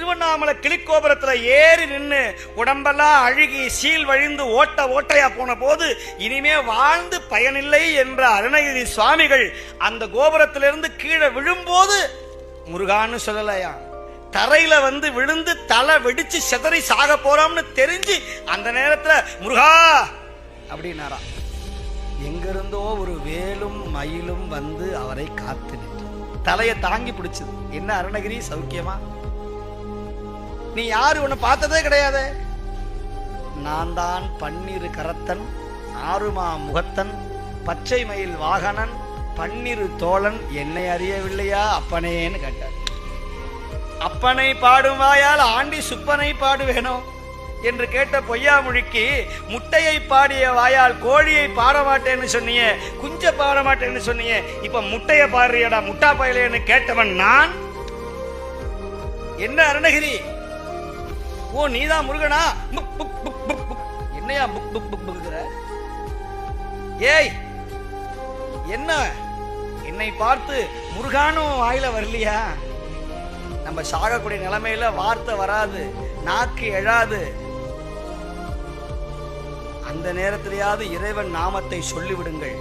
திருவண்ணாமலை கிளிக்கோபுரத்துல ஏறி நின்று உடம்பெல்லாம் அழுகி சீல் வழிந்து ஓட்டையா போன போது இனிமே வாழ்ந்து பயனில்லை என்ற அருணகிரி சுவாமிகள் அந்த கோபுரத்திலிருந்து கீழே விழும்போது முருகான்னு சொல்லலையா, தரையில விழுந்து தலை வெடிச்சு செதறி சாக போறோம்னு தெரிஞ்சு அந்த நேரத்துல முருகா அப்படின்னாராம். எங்கிருந்தோ ஒரு வேலும் மயிலும் வந்து அவரை காத்து நின்று தலையை தாங்கி பிடிச்சது. என்ன அருணகிரி சௌக்கியமா? நீ யாரு, உன்னை பார்த்ததே கிடையாது. நான் தான் பன்னிரு கரத்தன், ஆறுமா முகத்தன், பச்சை மயில் வாகனன், பன்னிரு தோழன், என்னை அறியவில்லையா அப்பனேன்னு கேட்டார். அப்பனை பாடும் வாயால் ஆண்டி சுப்பனை பாடுவேனோ என்று கேட்ட பொய்யாமொழிக்கு முட்டையை பாடிய வாயால் கோழியை பாட மாட்டேன்னு சொன்னியே, குஞ்ச பாட மாட்டேன்னு சொன்னியே, இப்ப முட்டைய பாடுறியடா முட்டா பயலேன்னு கேட்டவன் நான். என்ன அருணகிரி, ஓ நீதான் முருகனா? என்னையா புக் புக் புக் புக்குற? ஏய் என்ன, என்னை பார்த்து முருகானும் வாயில வரலையா? நம்ம சாகக்கூடிய நிலைமையில வார்த்தை வராது, நாக்கு எழாது. அந்த நேரத்திலேயாவது இறைவன் நாமத்தை சொல்லிவிடுங்கள்.